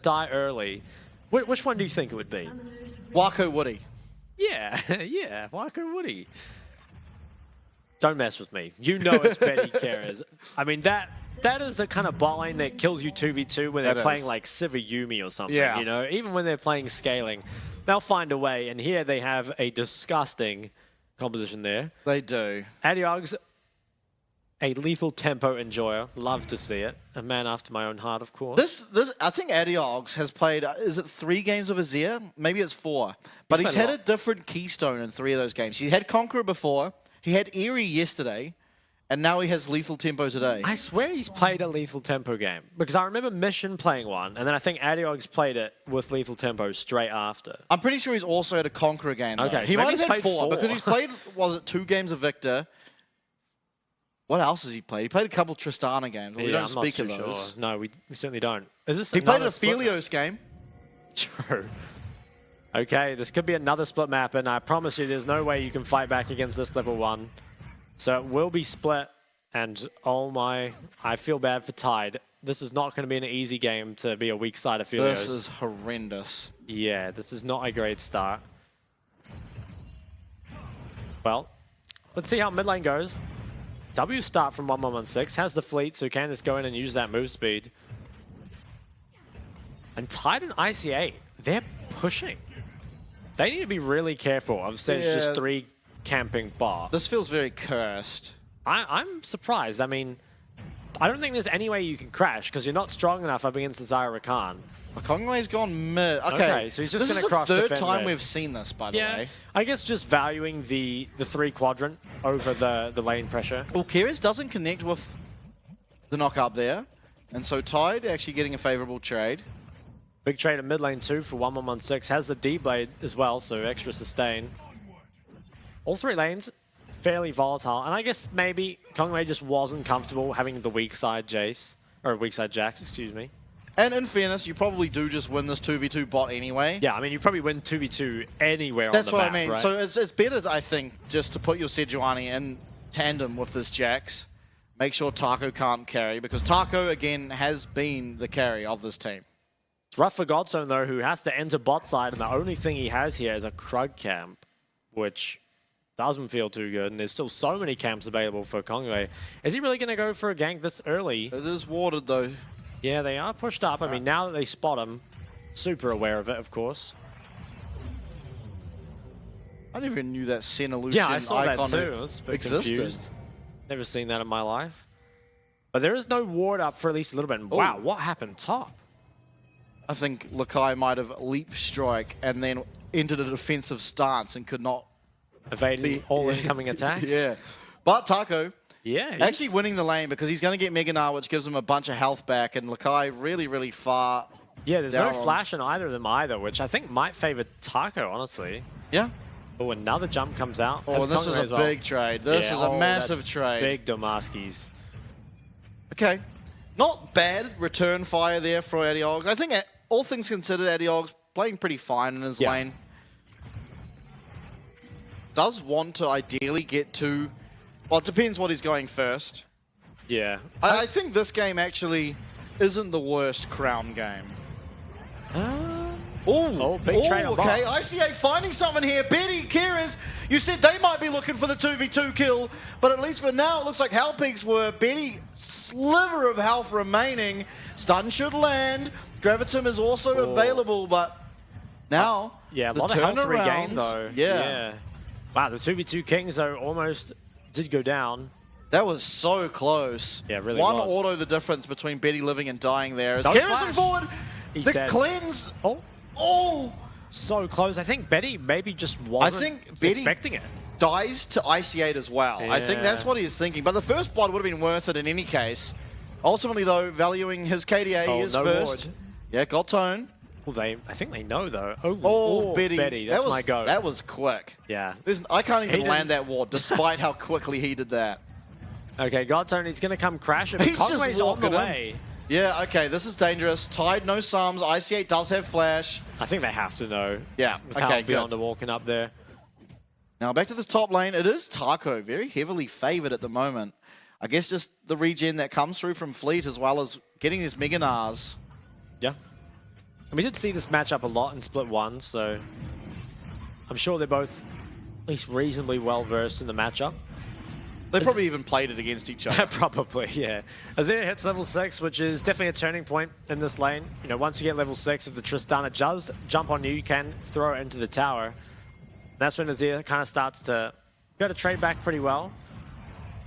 die early, which one do you think it would be? Wako Woody. Yeah, yeah, Wako Woody. Don't mess with me. You know it's Betty Keras. I mean, that is the kind of bot lane that kills you 2v2 when they're playing like Siva Yumi or something, you know? Even when they're playing scaling, they'll find a way, and here they have a disgusting composition there. They do. Adiog's a lethal tempo enjoyer. Love to see it. A man after my own heart, of course. This I think Adiog's has played, is it 3 games of Azir? Maybe it's 4. But he's had a different keystone in 3 of those games. He had Conqueror before, he had Eerie yesterday, and now he has Lethal Tempo today. I swear he's played a Lethal Tempo game. Because I remember Mission playing one, and then I think Adiog's played it with Lethal Tempo straight after. I'm pretty sure he's also had a Conqueror game, though. Okay, he so might have had 4, 4. because he's played, was it 2 games of Victor? What else has he played? He played a couple Tristana games. Well, we don't speak of those. Sure. No, we certainly don't. Is this he played a Felios game. True. Okay, this could be another split map, and I promise you there's no way you can fight back against this level 1. So it will be split, and oh my, I feel bad for Tide. This is not going to be an easy game to be a weak side of Felios. This is horrendous. Yeah, this is not a great start. Well, let's see how mid lane goes. W start from 1116, has the fleet, so can just go in and use that move speed. And Tide and ICA, they're pushing. They need to be really careful of says just 3 camping bot. This feels very cursed. I'm surprised. I mean, I don't think there's any way you can crash because you're not strong enough up against the Zyra Khan. Kongwei's gone mid. Okay, so he's just going to cross. This is the 3rd time mid. we've seen this, by the way. I guess just valuing the 3 quadrant over the lane pressure. Well, Keras doesn't connect with the knock up there, and so Tide actually getting a favorable trade. Big trade at mid lane too for 1116. Has the D-Blade as well, so extra sustain. All 3 lanes fairly volatile, and I guess maybe Kongwei just wasn't comfortable having the weak side Jace, or weak side Jax, excuse me. And in fairness, you probably do just win this 2v2 bot anyway. Yeah, I mean, you probably win 2v2 anywhere on the map. That's what I mean. Right? So it's better, I think, just to put your Sejuani in tandem with this Jax. Make sure Taco can't carry, because Taco, again, has been the carry of this team. It's rough for Godzone, though, who has to enter bot side, and the only thing he has here is a Krug camp, which doesn't feel too good, and there's still so many camps available for Kongwei. Is he really going to go for a gank this early? It is warded, though. Yeah, they are pushed up. I mean, now that they spot him, super aware of it, of course. I never knew that Senna Lucian yeah, I saw that too. I was a bit existed. confused. Never seen that in my life. But there is no ward up for at least a little bit. And wow, what happened top? I think Lakai might have leap strike and then entered a defensive stance and could not evade all incoming attacks. Yeah. But Taco... Yeah, actually winning the lane because he's going to get Mega Gnar, which gives him a bunch of health back, and Lakai really, really far. Yeah, there's no flash in either of them either, which I think might favor Taco, honestly. Yeah. Oh, another jump comes out. Oh, and this is a big trade. This is a massive trade. Big Damaskis. Okay. Not bad return fire there for Adiog. I think all things considered, Adiog's playing pretty fine in his lane. Does want to ideally get to... Well, it depends what he's going first. Yeah. I think this game actually isn't the worst Crown game. Big trade on okay. bot. ICA finding something here. Betty, Keras, you said they might be looking for the 2v2 kill, but at least for now, it looks like health peaks were Betty, sliver of health remaining. Stun should land. Gravitum is also available, but now yeah, a the lot of health regained, turnarounds, though. Yeah. Wow, the 2v2 Kings, though, almost did go down. That was so close. Yeah, really One was. auto the difference between Betty living and dying there. As Don't Keras flash. forward, He's the dead. cleanse. Oh! So close. I think Betty maybe just wasn't expecting it. Dies to IC8 as well. I think that's what he is thinking. But the first blood would have been worth it in any case. Ultimately, though, valuing his KDA, he is no first. ward. Yeah, got tone. Well, I think they know, though. Betty. That's my go. That was quick. Yeah. I can't even land that ward, despite how quickly he did that. Okay, Godtone, he's going to come crash it. He's just Conway's on the walking in. way. Yeah, okay, this is dangerous. Tide, no Psalms. IC8 does have flash. I think they have to know. Yeah, with okay, how good. Beyond are walking up there. Now back to this top lane. It is Taco, very heavily favored at the moment. I guess just the regen that comes through from Fleet as well as getting his Mega Gnars. Yeah. And we did see this matchup a lot in Split 1, so I'm sure they're both at least reasonably well versed in the matchup. They probably even played it against each other. Probably, yeah. Azir hits level 6, which is definitely a turning point in this lane. You know, once you get level 6, if the Tristana does jump on you, you can throw it into the tower. And that's when Azir kind of starts to be able to trade back pretty well.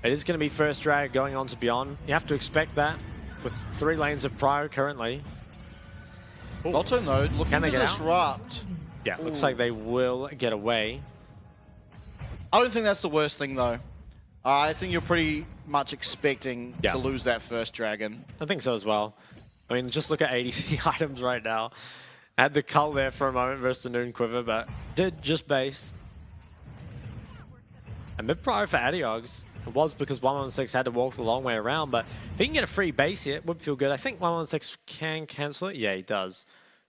It is going to be first drag going on to Beyond. You have to expect that with 3 lanes of Prio currently. Goldtone, though, looking to disrupt. Yeah, looks like they will get away. I don't think that's the worst thing, though. I think you're pretty much expecting to lose that first dragon. I think so as well. I mean, just look at ADC items right now. Had the cull there for a moment versus the Noon Quiver, but did just base. And mid-prior for Adiogs. It was because 116 had to walk the long way around, but if he can get a free base here, it would feel good. I think 116 can cancel it. Yeah, he does.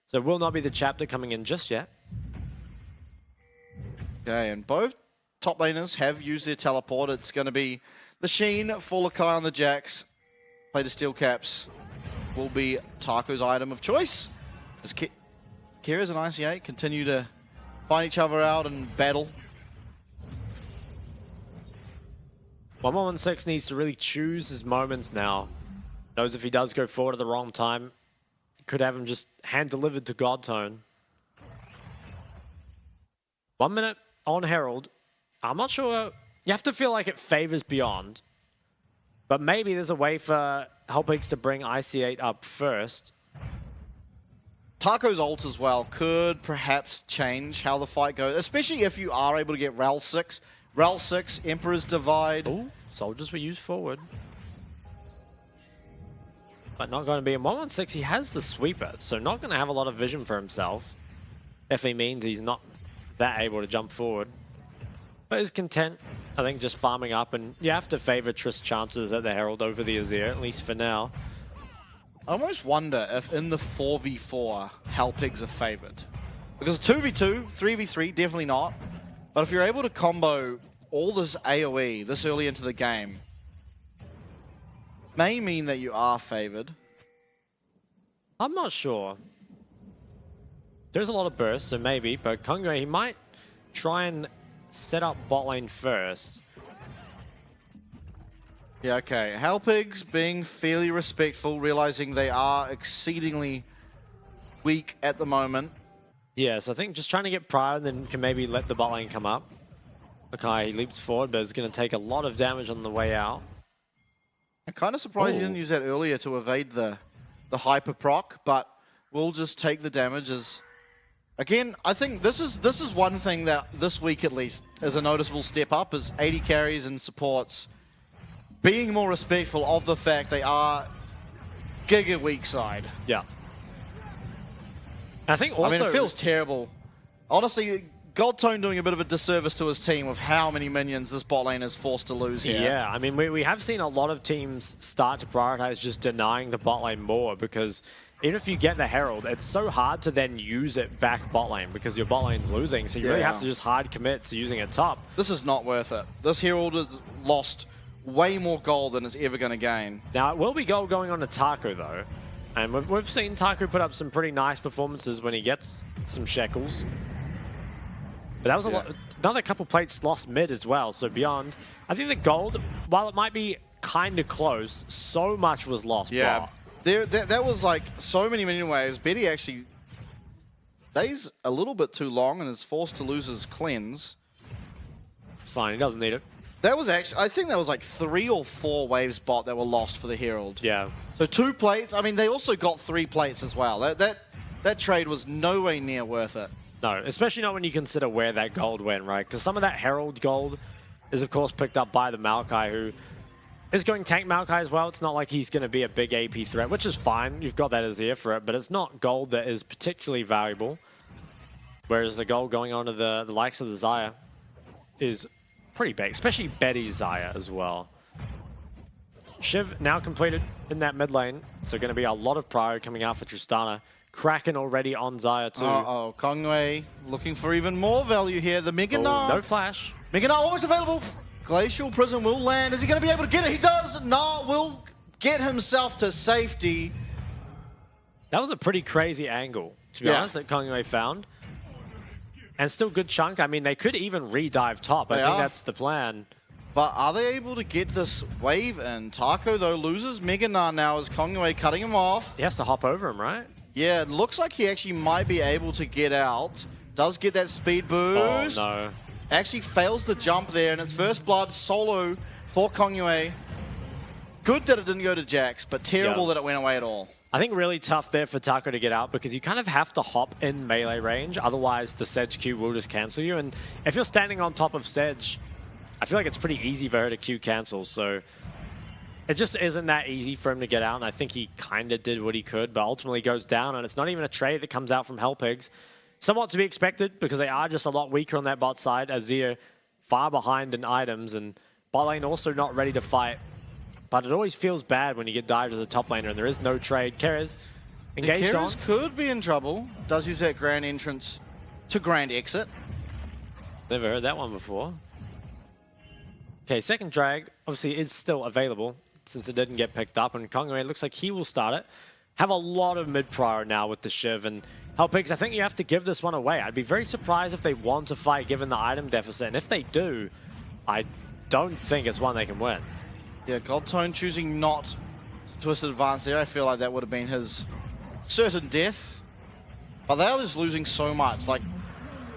So it will not be the chapter coming in just yet. Okay, and both top laners have used their teleport. It's going to be the Sheen, Fulakai on the Jax, play to Steel Caps. Will be Taco's item of choice. As Kira's and IC8 continue to find each other out and battle. 116 needs to really choose his moments now. Knows if he does go forward at the wrong time, could have him just hand-delivered to Godtone. 1 minute on Herald. I'm not sure. You have to feel like it favors Beyond. But maybe there's a way for Helpix to bring IC8 up first. Taco's ult as well could perhaps change how the fight goes, especially if you are able to get Rel 6. Rel 6, Emperor's Divide. Ooh, soldiers were used forward. But not going to be in 116. He has the sweeper, so not going to have a lot of vision for himself. If he means he's not that able to jump forward. But is content, I think, just farming up, and you have to favor Trist's chances at the Herald over the Azir, at least for now. I almost wonder if in the 4v4, Helpigs are favored. Because 2v2, 3v3, definitely not. But if you're able to combo all this AoE this early into the game, may mean that you are favored. I'm not sure. There's a lot of bursts, so maybe, but Kongwei, he might try and set up bot lane first. Yeah, okay. Helpigs being fairly respectful, realizing they are exceedingly weak at the moment. Yeah, so I think just trying to get prior and then can maybe let the bot lane come up. Okay, he leaps forward, but it's going to take a lot of damage on the way out. I'm kind of surprised he didn't use that earlier to evade the hyper proc, but we'll just take the damage as... Again, I think this is one thing that this week at least is a noticeable step up, is 80 carries and supports being more respectful of the fact they are giga weak side. Yeah. I think also... I mean, it feels terrible. Honestly, Goldtone doing a bit of a disservice to his team with how many minions this bot lane is forced to lose here. Yeah, I mean, we have seen a lot of teams start to prioritize just denying the bot lane more, because even if you get the Herald, it's so hard to then use it back bot lane because your bot lane's losing, so you really have to just hard commit to using it top. This is not worth it. This Herald has lost way more gold than it's ever going to gain. Now, it will be gold going on to Taco, though. And we've seen Taco put up some pretty nice performances when he gets some shekels. But that was another couple plates lost mid as well, so Beyond. I think the gold, while it might be kind of close, so much was lost. Yeah, that was like so many minion waves. Betty actually stays a little bit too long and is forced to lose his cleanse. It's fine, he doesn't need it. That was actually, I think that was like 3 or 4 waves bot that were lost for the Herald. Yeah. So 2 plates. I mean, they also got 3 plates as well. That trade was nowhere near worth it. No, especially not when you consider where that gold went, right? Because some of that Herald gold is, of course, picked up by the Maokai, who is going tank Maokai as well. It's not like he's going to be a big AP threat, which is fine. You've got that as ear for it, but it's not gold that is particularly valuable. Whereas the gold going on to the likes of the Xayah is pretty big, especially Betty's Xayah as well. Shiv now completed in that mid lane, so going to be a lot of prio coming out for Tristana. Kraken already on Xayah too. Uh-oh, Kongwei looking for even more value here. The Mega Gnar. No flash. Mega Gnar almost available. Glacial Prison will land. Is he going to be able to get it? He does. Gnar will get himself to safety. That was a pretty crazy angle to be honest, that Kongwei found. And still good chunk. I mean, they could even re-dive top. I think that's the plan. But are they able to get this wave in? Taco, though, loses Mega Gnar now as Kongwei cutting him off. He has to hop over him, right? Yeah, it looks like he actually might be able to get out. Does get that speed boost. Oh, no. Actually fails the jump there, and it's first blood solo for Kongwei. Good that it didn't go to Jax, but terrible that it went away at all. I think really tough there for Taco to get out because you kind of have to hop in melee range. Otherwise, the Sedge Q will just cancel you. And if you're standing on top of Sedge, I feel like it's pretty easy for her to Q cancel. So it just isn't that easy for him to get out. And I think he kind of did what he could, but ultimately goes down. And it's not even a trade that comes out from Hellpigs. Somewhat to be expected because they are just a lot weaker on that bot side. Azir far behind in items and bot lane also not ready to fight. But it always feels bad when you get dived as a top laner and there is no trade. Kerez engaged on. Kerez could be in trouble. Does use that grand entrance to grand exit. Never heard that one before. Okay, second drag obviously is still available since it didn't get picked up. And Kongwei looks like he will start it. Have a lot of mid-prior now with the Shiv. And Hellpigs, I think you have to give this one away. I'd be very surprised if they want to fight given the item deficit. And if they do, I don't think it's one they can win. Yeah, Godtone choosing not to twist advance there. I feel like that would have been his certain death. But they are just losing so much. Like,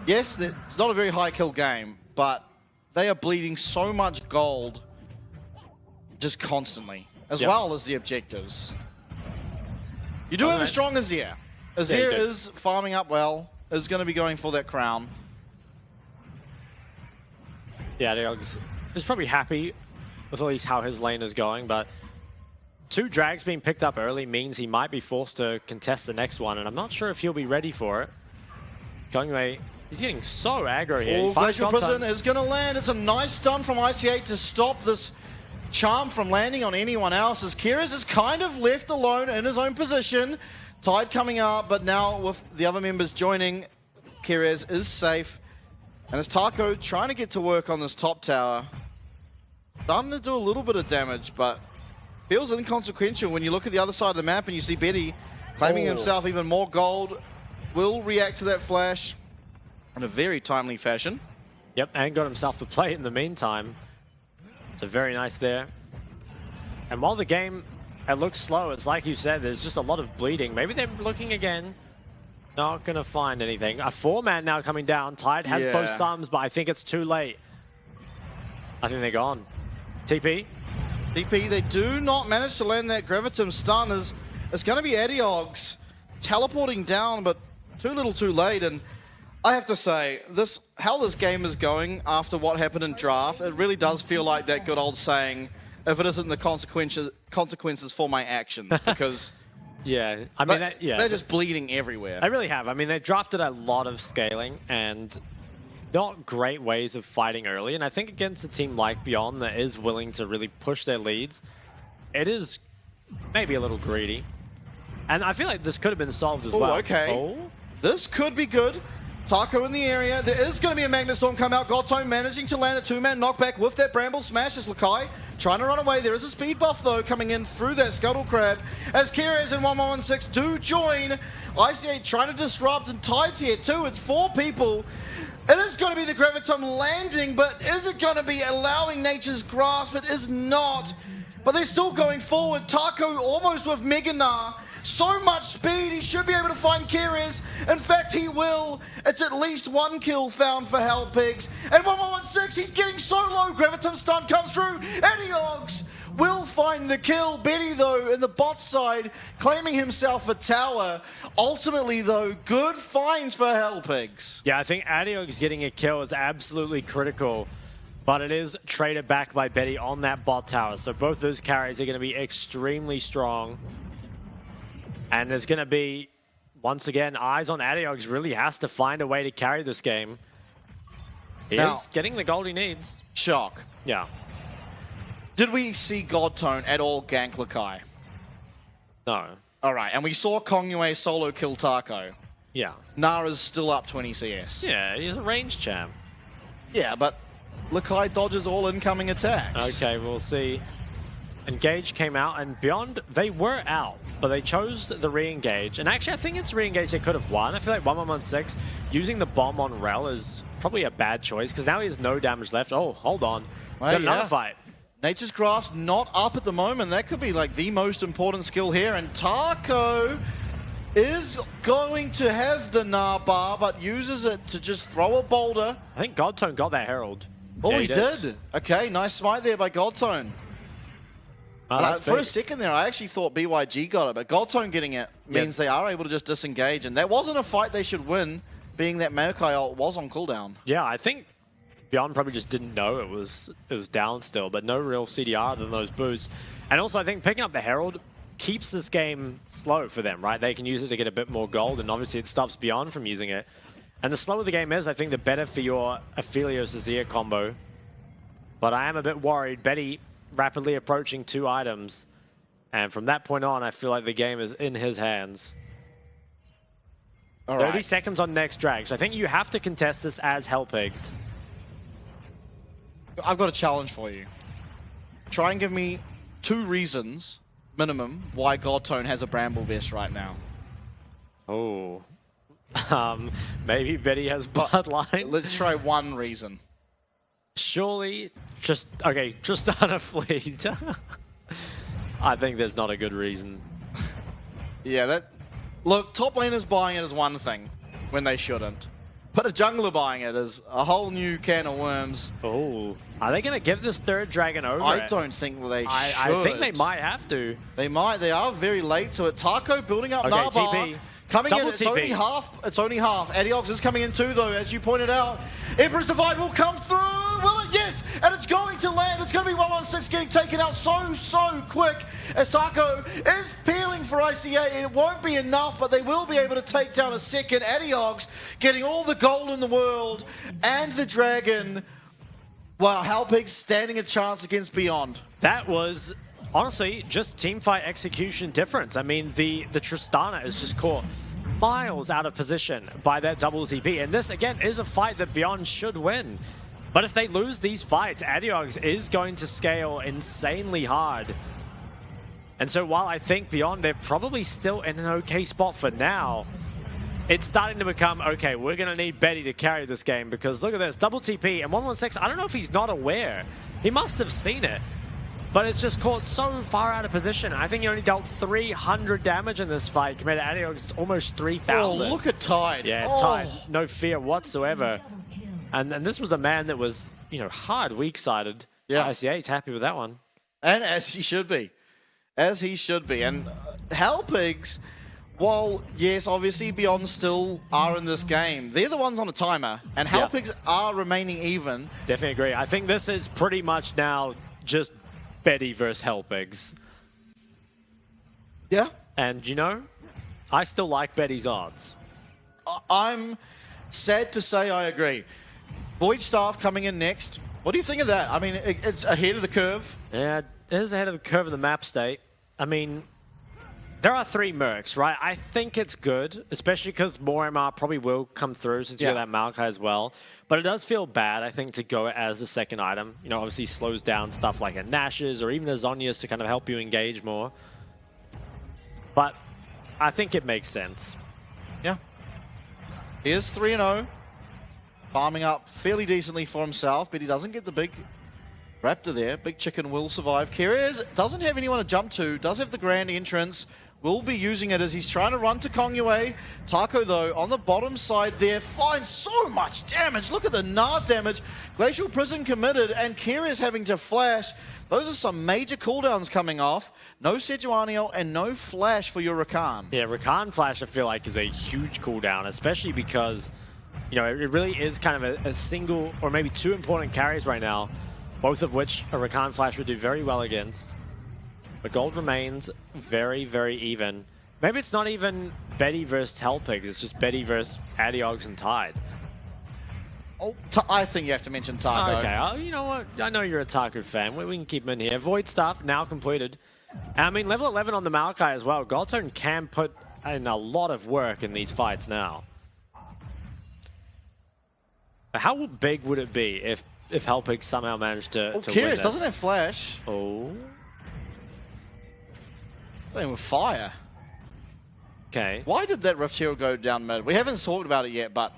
yes, it's not a very high kill game, but they are bleeding so much gold just constantly, as well as the objectives. You do have a strong Azir. Azir is farming up well, is going to be going for that crown. Yeah, Deog's is probably happy with at least how his lane is going, but 2 drags being picked up early means he might be forced to contest the next one, and I'm not sure if he'll be ready for it. Kongwei, he's getting so aggro here. Oh, Glacial Prison is going to land. It's a nice stun from IC8 to stop this charm from landing on anyone else, as Kerez is kind of left alone in his own position. Tide coming out, but now with the other members joining, Kerez is safe. And it's Taco trying to get to work on this top tower. Starting to do a little bit of damage, but feels inconsequential when you look at the other side of the map and you see Betty claiming himself even more gold. Will react to that flash in a very timely fashion. Yep, and got himself the play in the meantime. So very nice there. And while the game, it looks slow, it's like you said, there's just a lot of bleeding. Maybe they're looking again. Not going to find anything. A 4-man now coming down. Tide has both sums, but I think it's too late. I think they're gone. TP. TP, they do not manage to land that Gravitum stun. It's going to be Adiogs teleporting down, but too little too late. And I have to say, how this game is going after what happened in draft, it really does feel like that good old saying, if it isn't the consequences for my actions, because yeah, I mean, they're just bleeding everywhere. They really have. I mean, they drafted a lot of scaling and not great ways of fighting early. And I think against a team like Beyond that is willing to really push their leads, it is maybe a little greedy. And I feel like this could have been solved as well. Okay. This could be good. Taco in the area. There is going to be a Magnet Storm come out. Godtone managing to land a 2-man knockback with that Bramble Smash as Lakai trying to run away. There is a speed buff, though, coming in through that Scuttle Crab as Kerez and 1116 do join. IC8 trying to disrupt, and Tide's here, too. It's 4 people. It is going to be the Gravitum landing, but is it going to be allowing Nature's Grasp? It is not. But they're still going forward. Taco almost with Mega Gnar. So much speed, he should be able to find Kerez. In fact, he will. It's at least 1 kill found for Hellpigs. And 1116, he's getting so low. Gravitum stun comes through. Adiogs will find the kill. Betty, though, in the bot side, claiming himself a tower. Ultimately, though, good finds for Hellpigs. Yeah, I think Adiogs getting a kill is absolutely critical. But it is traded back by Betty on that bot tower. So both those carries are going to be extremely strong. And there's going to be, once again, eyes on Adiogs. Really has to find a way to carry this game. He is getting the gold he needs. Shock. Yeah. Did we see Godtone at all gank Lakai? No. All right, and we saw Kongwei solo kill Taco. Yeah. Nara's still up 20 CS. Yeah, he's a range champ. Yeah, but Lakai dodges all incoming attacks. Okay, we'll see Engage came out, and Beyond, they were out, but they chose the re-engage. And actually, I think it's re-engage they could have won. I feel like 1116, using the bomb on Rel is probably a bad choice, because now he has no damage left. Oh, hold on. Well, Got another fight. Nature's Grasp not up at the moment. That could be like the most important skill here. And Taco is going to have the Bar, but uses it to just throw a boulder. I think Godtone got that Herald. Oh, Yeah, he did. Okay, nice smite there by Godtone. For a second there, I actually thought BYG got it, but Godtone getting it means they are able to just disengage. And that wasn't a fight they should win, being that Maokai ult was on cooldown. Yeah, I think Beyond probably just didn't know it was down still, but no real CDR than those boots. And also, I think picking up the Herald keeps this game slow for them, right? They can use it to get a bit more gold, and obviously it stops Beyond from using it. And the slower the game is, I think the better for your Aphelios Azir combo. But I am a bit worried. Betty rapidly approaching 2 items. And from that point on, I feel like the game is in his hands. All 30 right. seconds on next drag. So I think you have to contest this as Hellpigs. I've got a challenge for you. Try and give me 2 reasons, minimum, why Godtone has a Bramble Vest right now. Oh. Maybe Betty has Bloodline. Let's try 1 reason. Surely, Tristana Fleet. I think there's not a good reason. Yeah, look, top laners buying it is one thing when they shouldn't. But a jungler buying it is a whole new can of worms. Oh. Are they going to give this 3rd dragon over I don't think they should. I think they might have to. They might. They are very late to it. Taco building up Okay, Narbar. TP. Coming Double in, it's TP. only half. It's only half. Adiox is coming in too, though, as you pointed out. Emperor's Divide will come through. Will it? Yes. And it's going to land. It's going to be 116 getting taken out so quick as Taco is peeling for ICA. It won't be enough, but they will be able to take down a second. Adiox getting all the gold in the world and the dragon. Wow, Hellpigs standing a chance against Beyond. That was, honestly, just teamfight execution difference. I mean, the Tristana is just caught miles out of position by that double TP. And this, again, is a fight that Beyond should win. But if they lose these fights, Adiox is going to scale insanely hard. And so while I think Beyond, they're probably still in an okay spot for now, it's starting to become, okay, we're going to need Betty to carry this game, because look at this, double TP and 116, I don't know if he's not aware. He must have seen it, but it's just caught so far out of position. I think he only dealt 300 damage in this fight compared to Adiox, almost 3,000. Oh, look at Tide. Yeah, oh. Tide, no fear whatsoever. And this was a man that was, hard weak-sided. Yeah. ICA's happy with that one. And as he should be. As he should be. And Hellpigs, while, yes, obviously Beyond still are in this game, they're the ones on a timer. And Hellpigs are remaining even. Definitely agree. I think this is pretty much now just Betty versus Hellpigs. Yeah. And, I still like Betty's odds. I'm sad to say I agree. Void Staff coming in next. What do you think of that? I mean, it's ahead of the curve. Yeah, it is ahead of the curve in the map state. I mean, there are 3 Mercs, right? I think it's good, especially because more MR probably will come through since you have that Maokai as well. But it does feel bad, I think, to go as the second item. Obviously slows down stuff like a Nash's or even a Zhonya's to kind of help you engage more. But I think it makes sense. Yeah. He is 3-0. Farming up fairly decently for himself, but he doesn't get the big Raptor there. Big Chicken will survive. Kyrie's doesn't have anyone to jump to, does have the grand entrance, will be using it as he's trying to run to Kongyue. Taco, though, on the bottom side there, finds so much damage. Look at the Nard damage. Glacial Prison committed, and Kyrie's having to flash. Those are some major cooldowns coming off. No Sejuani and no flash for your Rakan. Yeah, Rakan flash, I feel like, is a huge cooldown, especially because it really is kind of a single or maybe 2 important carries right now, both of which a Rakan flash would do very well against. But gold remains very, very even. Maybe it's not even Betty versus Hellpigs, it's just Betty versus Adiox and Tide. Oh, I think you have to mention Taco. Okay, you know what? I know you're a Taco fan. We can keep him in here. Void Staff now completed. And I mean, level 11 on the Maokai as well. Godtone can put in a lot of work in these fights now. How big would it be if Hellpigs somehow managed to win Kyrie's this? doesn't have flash. Oh. Playing with fire. Okay. Why did that Rift Herald go down mid? We haven't talked about it yet, but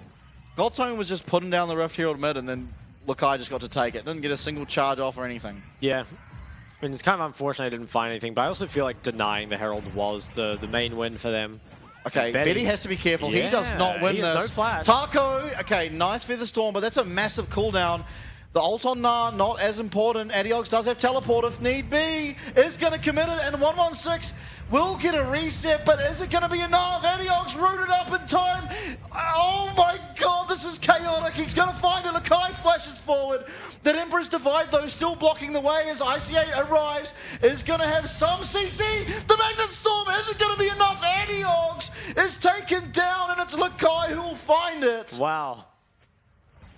Godtone was just putting down the Rift Herald mid, and then Lakai just got to take it. Didn't get a single charge off or anything. Yeah. I mean, it's kind of unfortunate I didn't find anything, but I also feel like denying the Herald was the main win for them. Okay, Betty has to be careful. Yeah, he does not win he this. has no flash. Taco, okay, nice Feather Storm, but that's a massive cooldown. The ult on Nah, not as important. Adiox does have teleport if need be. Is going to commit it, and 116 will get a reset, but is it going to be enough? Adiox rooted up in time. Oh my god, this is chaotic. He's going to find it. Lakai flashes forward. That Emperor's Divide, though, still blocking the way as IC8 arrives. Is going to have some CC. The Magnet Storm isn't going to be enough. Adiox is taken down, and it's Lakai who will find it. Wow.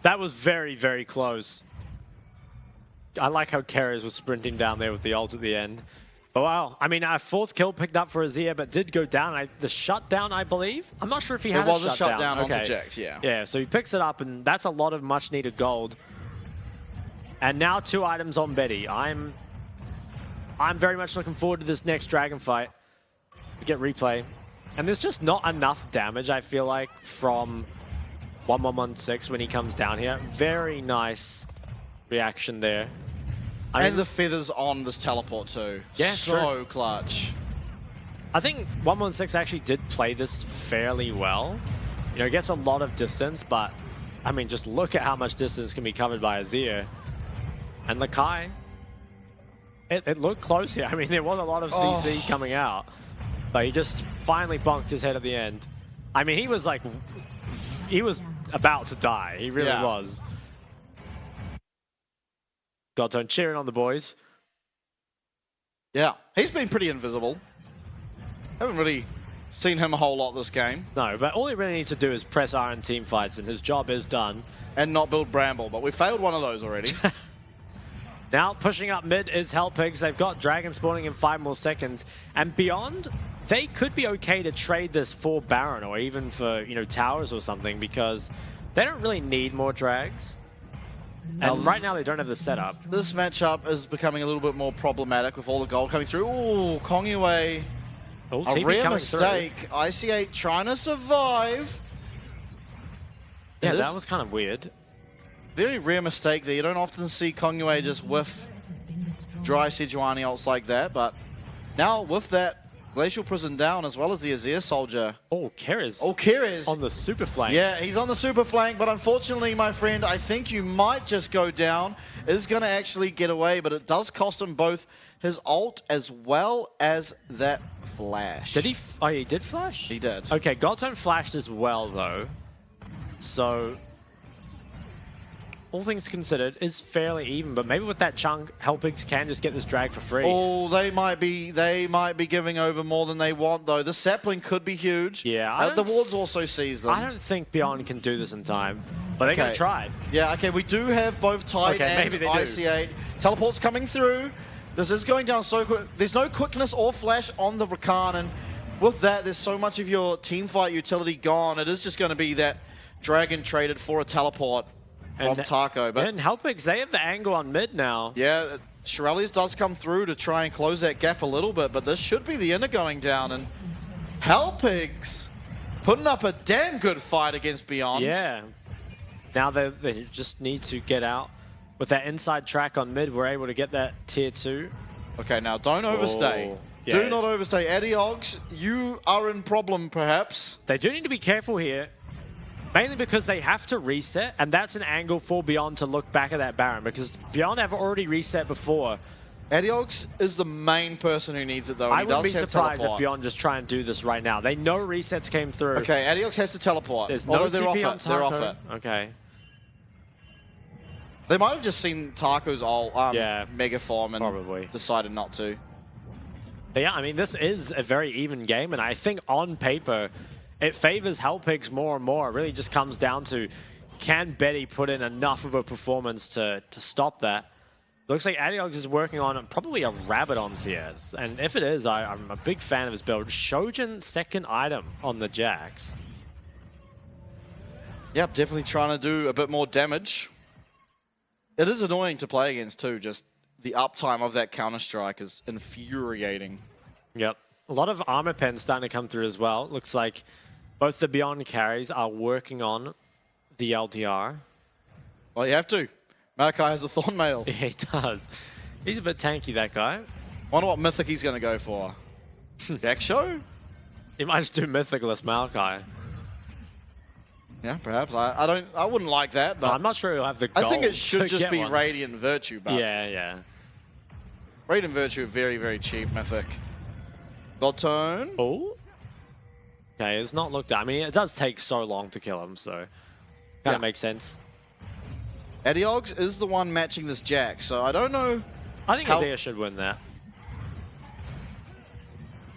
That was very, very close. I like how Keres was sprinting down there with the ult at the end. But wow, I mean, a 4th kill picked up for Azir, but did go down. The shutdown, I believe? I'm not sure if he had a shutdown. It was a shutdown okay. onto Jax, yeah. Yeah, so he picks it up, and that's a lot of much-needed gold. And now 2 items on Betty. I'm very much looking forward to this next Dragon fight. We get replay. And there's just not enough damage, I feel like, from 1116 when he comes down here. Very nice reaction there. I mean, the feathers on this teleport too. Yeah, so clutch. I think 116 actually did play this fairly well. You know, he gets a lot of distance, but I mean, just look at how much distance can be covered by Azir. And Lakai, it looked close here. I mean, there was a lot of CC coming out, but he just finally bonked his head at the end. I mean, he was about to die. He really was. Godtone cheering on the boys. Yeah, he's been pretty invisible. Haven't really seen him a whole lot this game. No, but all he really needs to do is press R in team fights, and his job is done. And not build Bramble, but we failed one of those already. Now, pushing up mid is Hellpigs. They've got Dragon spawning in 5 more seconds. And beyond, they could be okay to trade this for Baron or even for, you know, towers or something, because they don't really need more Drags. And right now, they don't have the setup. This matchup is becoming a little bit more problematic with all the gold coming through. Ooh, Kongyue. A rare mistake. IC8 trying to survive. Yeah, that was kind of weird. Very rare mistake there. You don't often see Kongyue just whiff dry Sejuani ults like that, but now with that Glacial Prison down as well as the Azir Soldier. Oh, Keres. Oh, Keres. On the super flank. Yeah, he's on the super flank, but unfortunately, my friend, I think you might just go down. Is going to actually get away, but it does cost him both his ult as well as that flash. Did he? Oh, he did flash? He did. Okay, Godtone flashed as well, though. So, all things considered, is fairly even, but maybe with that chunk, Hellpigs can just get this drag for free. Oh, they might be giving over more than they want, though. The sapling could be huge. Yeah. The wards also sees them. I don't think Beyond can do this in time, but they're going to try. Yeah, okay, we do have both Tide and IC8. Teleports coming through. This is going down so quick. There's no quickness or flash on the Rakan, and with that, there's so much of your teamfight utility gone. It is just going to be that Dragon traded for a teleport from Taco. But and Hellpigs, they have the angle on mid now. Yeah, Shirelles does come through to try and close that gap a little bit, but this should be the inner going down, and Hellpigs putting up a damn good fight against Beyond. Yeah. Now they just need to get out. With that inside track on mid, we're able to get that tier 2. Okay, now don't overstay. Yeah. Do not overstay. Adiox, you are in problem, perhaps. They do need to be careful here. Mainly because they have to reset, and that's an angle for Beyond to look back at that Baron, because Beyond have already reset before. Adiox is the main person who needs it, though. I wouldn't be surprised if Beyond just try and do this right now. They know resets came through. Okay, Adiox has to teleport. There's no TP on Taco. They're off it. Okay. They might have just seen Taco's mega form and probably decided not to. But yeah, I mean, this is a very even game, and I think on paper, it favors Hellpigs more and more. It really just comes down to, can Betty put in enough of a performance to stop that? Looks like Adiox is working on probably a rabbit on CS. And if it is, I'm a big fan of his build. Shojin, second item on the Jax. Yep, definitely trying to do a bit more damage. It is annoying to play against too, just the uptime of that Counter-Strike is infuriating. Yep. A lot of armor pens starting to come through as well. Looks like both the Beyond carries are working on the LDR. Well, you have to. Malachi has a Thorn Mail. Yeah, he does. He's a bit tanky, that guy. Wonder what Mythic he's going to go for. Jack Show? He might just do Mythicless Malachi. Yeah, perhaps. I wouldn't like that. But no, I'm not sure he'll have the gold. I think it should just be one. Radiant Virtue. But Yeah. Radiant Virtue, very, very cheap Mythic. God Tone. Oh. Okay, it's not looked at. I mean, it does take so long to kill him, so kind of makes sense. Adiogs is the one matching this Jack, so I don't know. I think Isaiah should win that.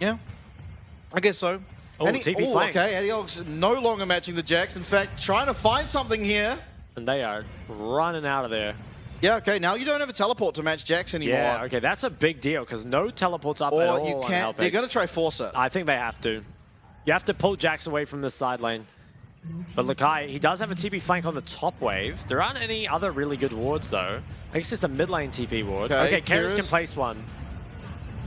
Yeah, I guess so. Oh, TP flank. Okay, Adiogs no longer matching the Jacks. In fact, trying to find something here. And they are running out of there. Yeah, okay, now you don't have a teleport to match Jacks anymore. Yeah, okay, that's a big deal, because no teleports up at all. Or you can't. They're going to try force it. I think they have to. You have to pull Jax away from this side lane. But Lakai, he does have a TP flank on the top wave. There aren't any other really good wards, though. I guess it's a mid lane TP ward. Okay, Kyrus can place one.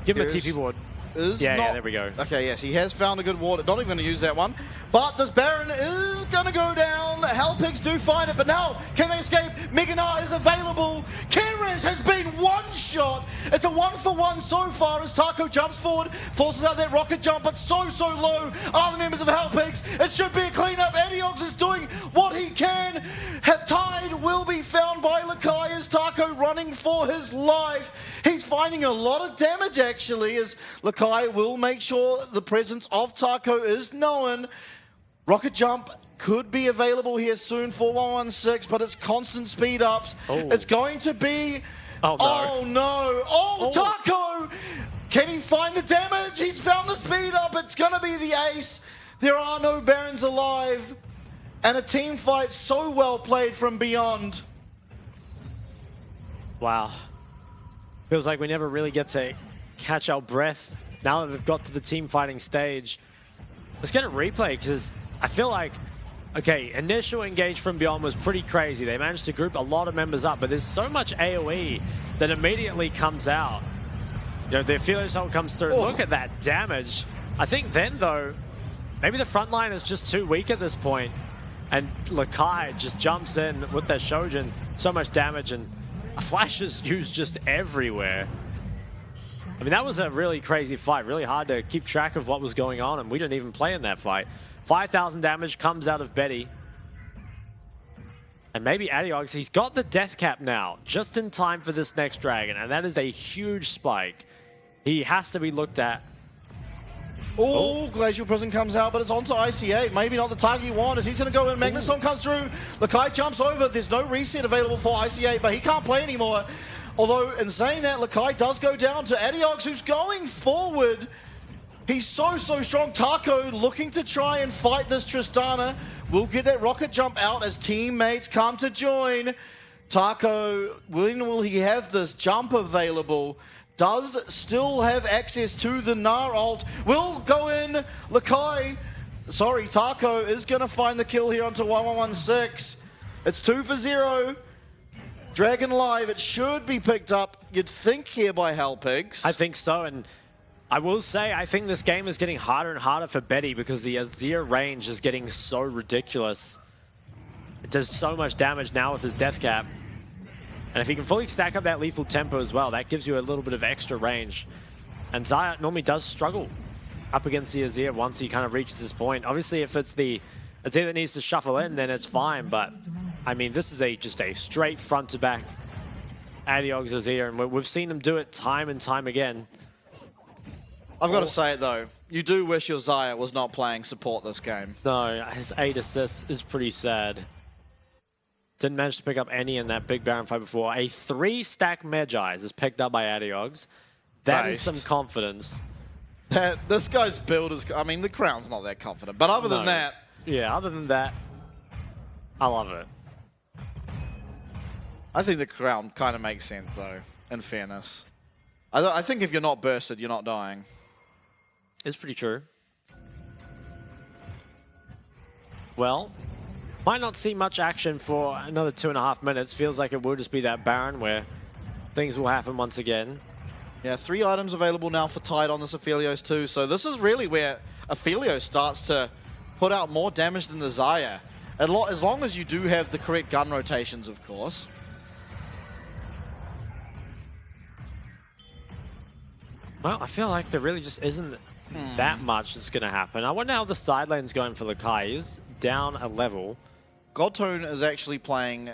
Give him a TP ward. Yeah, there we go. Okay, yes, he has found a good ward. Not even going to use that one. But this Baron is going to go down. Hellpigs do find it, but now, can they escape? Meganar is available. Kyrus has been one shot. It's a 1-for-1 so far as Taco jumps forward, forces out that rocket jump, but so low are the members of Hellpigs. It should be a cleanup. Adiogs is doing what he can. Tide will be found by Lakai as Taco running for his life. He's finding a lot of damage, actually, as Lakai will make sure the presence of Taco is known. Rocket jump could be available here soon for 116, but it's constant speed ups. Oh. It's going to be... Oh, no. Oh, Taco! Can he find the damage? He's found the speed up. It's going to be the ace. There are no Barons alive. And a team fight so well played from Beyond. Wow. Feels like we never really get to catch our breath now that they've got to the team fighting stage. Let's get a replay, because I feel like, okay, initial engage from Beyond was pretty crazy. They managed to group a lot of members up, but there's so much AoE that immediately comes out. You know, their Fearless Ult comes through. Oh. Look at that damage. I think then, though, maybe the front line is just too weak at this point, and Lakai just jumps in with their Shojin. So much damage, and a flash is used just everywhere. I mean, that was a really crazy fight. Really hard to keep track of what was going on, and we didn't even play in that fight. 5,000 damage comes out of Betty. And maybe Adiogs, he's got the death cap now, just in time for this next dragon, and that is a huge spike. He has to be looked at. Oh, Glacial Prison comes out, but it's onto ICA. Maybe not the target you want, as he's going to go in. Magnustorm comes through. Lakai jumps over. There's no reset available for ICA, but he can't play anymore. Although, in saying that, Lakai does go down to Adiogs, who's going forward. He's so strong. Taco looking to try and fight this Tristana. Will get that rocket jump out as teammates come to join. Taco, when will he have this jump available? Does still have access to the Gnar ult. Will go in. Lakai, sorry, Taco is going to find the kill here onto 1116. It's 2 for 0. Dragon live, it should be picked up, you'd think, here by Hellpigs. I think so, and I will say, I think this game is getting harder and harder for Betty because the Azir range is getting so ridiculous. It does so much damage now with his death cap. And if he can fully stack up that lethal tempo as well, that gives you a little bit of extra range. And Xayah normally does struggle up against the Azir once he kind of reaches this point. Obviously, if it's the Azir that needs to shuffle in, then it's fine. But, I mean, this is just a straight front-to-back Adiogs Azir, and we've seen him do it time and time again. I've got to say it, though. You do wish your Xayah was not playing support this game. No, his 8 assists is pretty sad. Didn't manage to pick up any in that big Baron fight before. A 3-stack Magi's is picked up by Adiogs. That is some confidence. This guy's build is... I mean, the crown's not that confident. But other than that... Yeah, other than that, I love it. I think the crown kind of makes sense, though, in fairness. I think if you're not bursted, you're not dying. It's pretty true. Well... might not see much action for another 2.5 minutes. Feels like it will just be that Baron where things will happen once again. Yeah, 3 items available now for Tide on this Aphelios too. So this is really where Aphelios starts to put out more damage than the Xayah. As long as you do have the correct gun rotations, of course. Well, I feel like there really just isn't that much that's going to happen. I wonder how the side lane's going for Lakai. He's down a level. Godtone is actually playing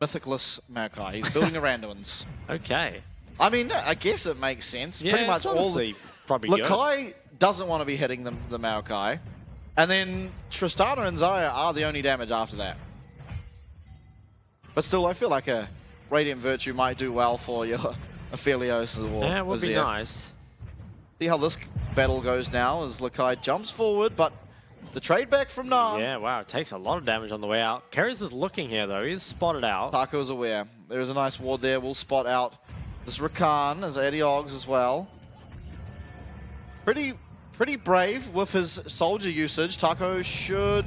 Mythicless Maokai. He's building a Randuin's. Okay. I mean, I guess it makes sense. Yeah, pretty much all the... probably Lakai doesn't want to be hitting the Maokai. And then Tristana and Xayah are the only damage after that. But still, I feel like a Radiant Virtue might do well for your Aphelios or Yeah, it would be Azir. nice. See how this battle goes now as Lakai jumps forward, but the trade back from Nam. Yeah, wow, it takes a lot of damage on the way out. Keres is looking here, though. He's spotted out. Taco is aware. There is a nice ward there. We'll spot out this Rakan as Eddie Oggs as well. Pretty brave with his soldier usage. Taco should...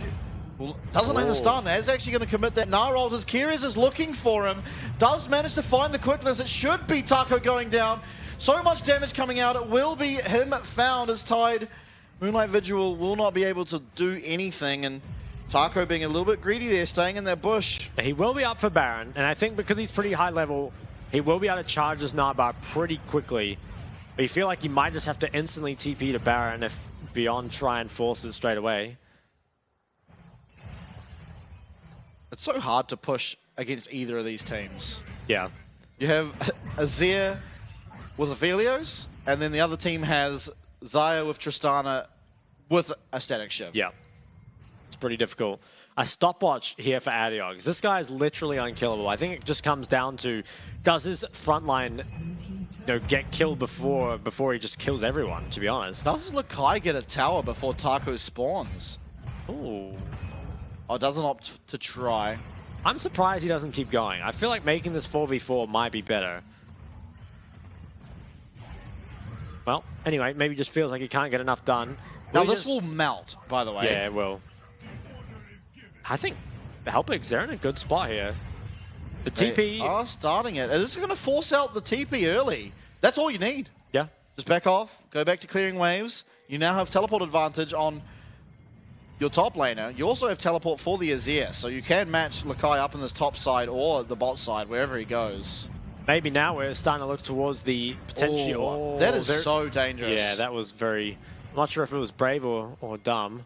Well, doesn't understand that. He's actually going to commit that Narult as Keres is looking for him. Does manage to find the quickness. It should be Taco going down. So much damage coming out. It will be him found as Tide. Moonlight Vigil will not be able to do anything. And Taco being a little bit greedy there, staying in that bush. He will be up for Baron. And I think because he's pretty high level, he will be able to charge his Narbar pretty quickly. But you feel like you might just have to instantly TP to Baron if Beyond try and force it straight away. It's so hard to push against either of these teams. Yeah. You have Azir with Aphelios, and then the other team has Xayah with Tristana with a Static Shiv. Yeah. It's pretty difficult. A stopwatch here for Adiogs. This guy is literally unkillable. I think it just comes down to, does his frontline get killed before he just kills everyone, to be honest. Does Lakai get a tower before Taco spawns? Ooh. Oh, doesn't opt to try. I'm surprised he doesn't keep going. I feel like making this 4v4 might be better. Well, anyway, maybe just feels like he can't get enough done. Now this will melt, by the way. Yeah, it will. I think the Helpigs, they're in a good spot here. The TP... They are starting it. This is going to force out the TP early. That's all you need. Yeah. Just back off, go back to clearing waves. You now have teleport advantage on your top laner. You also have teleport for the Azir, so you can match Lakai up in this top side or the bot side, wherever he goes. Maybe now we're starting to look towards the potential... Oh, that is so dangerous. Yeah, that was very... I'm not sure if it was brave or dumb.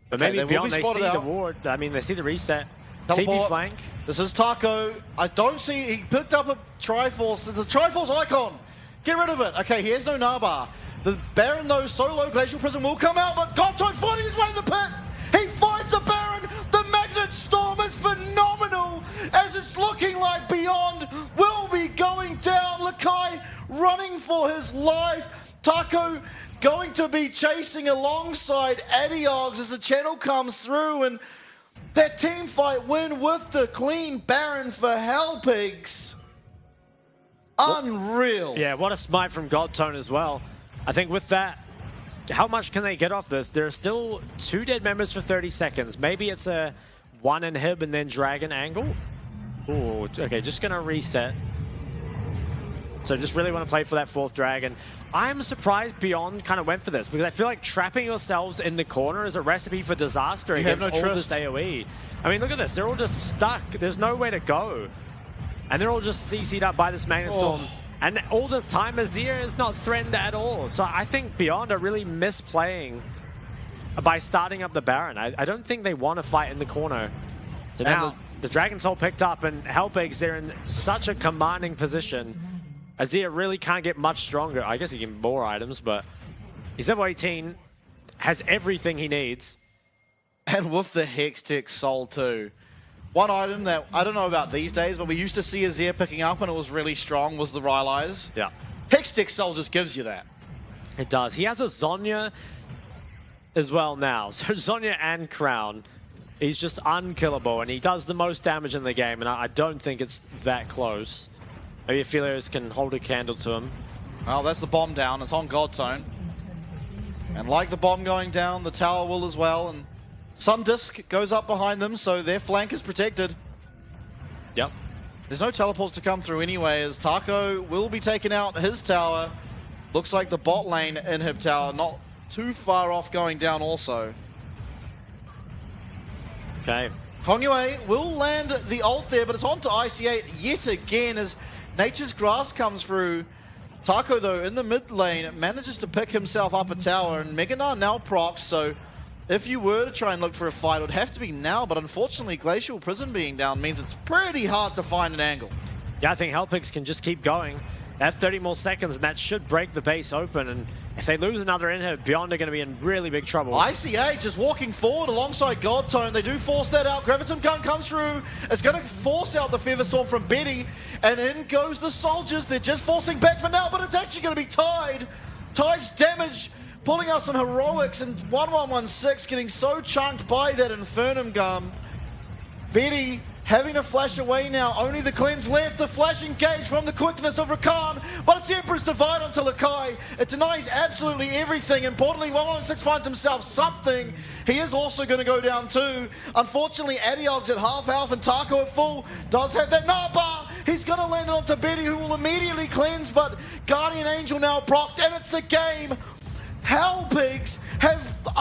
But Okay, maybe Beyond, they see the ward. I mean, they see the reset. Teleport. TP flank. This is Taco. I don't see... He picked up a Triforce. There's a Triforce icon. Get rid of it. Okay, he has no Narbar. The Baron, though, so low, Glacial Prism will come out, but Godtone finding his way in the pit. He finds the Baron. The Magnet Storm is phenomenal, as it's looking like Beyond will be going down. Lakai running for his life. Taco going to be chasing alongside Adiogs as the channel comes through, and that team fight win with the clean Baron for Helpigs. Unreal. Yeah, what a smite from Godtone as well. I think with that, how much can they get off this? There are still 2 dead members for 30 seconds. Maybe it's a 1 inhib and then dragon angle. Ooh, okay, just gonna reset. So just really want to play for that 4th dragon. I'm surprised Beyond kind of went for this, because I feel like trapping yourselves in the corner is a recipe for disaster against all this AoE. I mean, look at this. They're all just stuck. There's no way to go. And they're all just CC'd up by this Magnet Storm. And all this time, Azir is not threatened at all. So I think Beyond are really misplaying by starting up the Baron. I don't think they want to fight in the corner. So now, the Dragon Soul picked up, and Helpigs, they're in such a commanding position. Azir really can't get much stronger. I guess he can more items, but he's level 18, has everything he needs. And with the Hextech Soul too. One item that I don't know about these days, but we used to see Azir picking up when it was really strong was the Rylai's. Yeah. Hextech Soul just gives you that. It does. He has a Zhonya as well now. So Zhonya and Crown. He's just unkillable, and he does the most damage in the game, and I don't think it's that close. Maybe Aphelios can hold a candle to him. Well, that's the bomb down. It's on Godtone. And like the bomb going down, the tower will as well. And Sundisk goes up behind them, so their flank is protected. Yep. There's no teleports to come through anyway, as Taco will be taking out his tower. Looks like the bot lane inhib tower not too far off going down also. Okay. Kongyue will land the ult there, but it's on to IC8 yet again as Nature's Grass comes through. Taco, though, in the mid lane, manages to pick himself up a tower, and Meganar now procs, so if you were to try and look for a fight, it would have to be now, but unfortunately, Glacial Prison being down means it's pretty hard to find an angle. Yeah, I think Hellpigs can just keep going. They have 30 more seconds, and that should break the base open, and if they lose another inhib, Beyond are going to be in really big trouble. ICA just walking forward alongside Godtone. They do force that out. Graviton Gun comes through. It's going to force out the Featherstorm from Betty, and in goes the Soldiers. They're just forcing back for now, but it's actually going to be Tide. Tide's damage, pulling out some heroics, and 1116 getting so chunked by that Infernum Gun. Betty having to flash away now. Only the cleanse left. The flash engage from the quickness of Rakan, but it's Emperor's Divide onto Lakai. It denies absolutely everything. Importantly, 116 finds himself something. He is also going to go down too. Unfortunately, Adiog's at half health and Taco at full. Does have that Naba. He's going to land it onto Betty, who will immediately cleanse, but Guardian Angel now procced, and it's the game. Hellpigs have